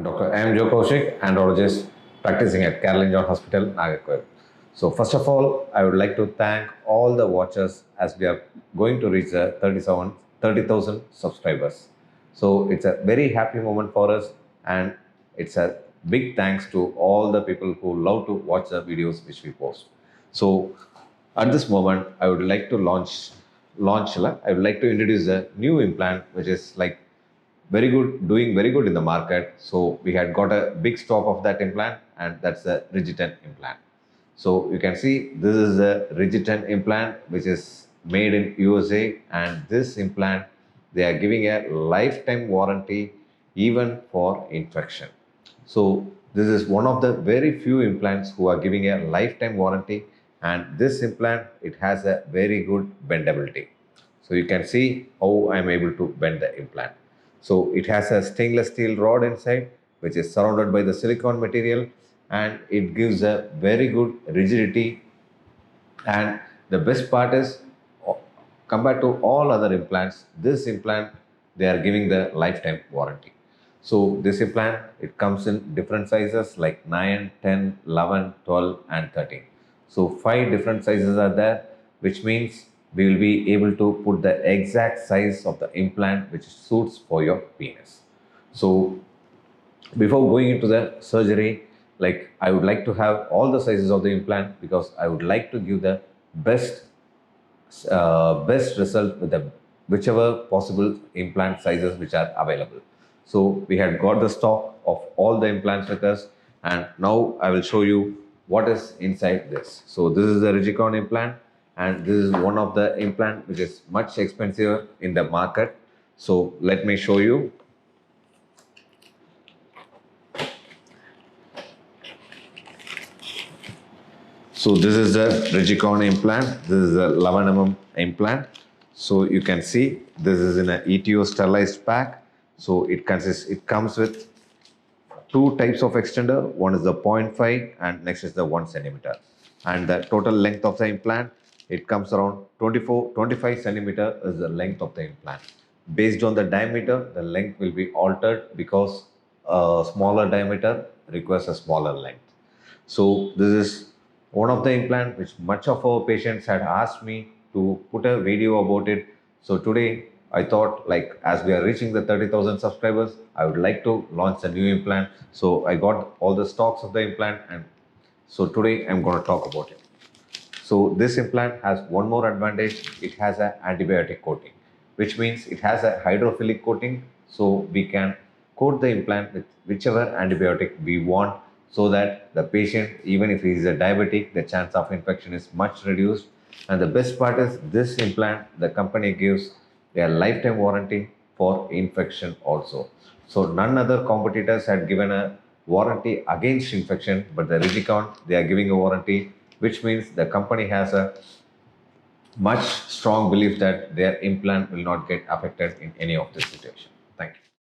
I am Joe Kaushik, andrologist practicing at Caroline John Hospital, Nagarkoil. So first of all, I would like to thank all the watchers as we are going to reach the 30,000 subscribers. So it's a very happy moment for us, and it's a big thanks to all the people who love to watch the videos which we post. So at this moment, I would like to I would like to introduce a new implant which is like doing very good in the market. So we had got a big stock of that implant, and that's the Rigi10 implant. So you can see this is the Rigi10 implant which is made in USA, and this implant they are giving a lifetime warranty even for infection. So this is one of the very few implants who are giving a lifetime warranty, and this implant it has a very good bendability. So you can see how I am able to bend the implant. So it has a stainless steel rod inside which is surrounded by the silicone material, and it gives a very good rigidity. And the best part is compared to all other implants, this implant they are giving the lifetime warranty. So this implant it comes in different sizes like 9, 10, 11, 12 and 13. So 5 different sizes are there, which means we will be able to put the exact size of the implant which suits for your penis. So before going into the surgery, like I would like to have all the sizes of the implant because I would like to give the best result with the whichever possible implant sizes which are available. So we had got the stock of all the implants with us, and now I will show you what is inside this. So this is the Rigicon implant, and this is one of the implant which is much expensive in the market. So let me show you. So this is the Rigicon implant. This is the 11 mm implant. So you can see this is in a ETO sterilized pack. So it comes with 2 types of extender. One is the 0.5 and next is the 1 centimeter. And the total length of the implant, it comes around 25 centimeter is the length of the implant. Based on the diameter, the length will be altered because a smaller diameter requires a smaller length. So this is one of the implant which much of our patients had asked me to put a video about it. So today I thought, like, as we are reaching the 30,000 subscribers, I would like to launch a new implant. So I got all the stocks of the implant, and so today I'm going to talk about it. So this implant has one more advantage. It has an antibiotic coating, which means it has a hydrophilic coating. So we can coat the implant with whichever antibiotic we want, so that the patient, even if he is a diabetic, the chance of infection is much reduced. And the best part is this implant, the company gives a lifetime warranty for infection also. So none other competitors had given a warranty against infection, but the Rigicon, they are giving a warranty, which means the company has a much strong belief that their implant will not get affected in any of this situation. Thank you.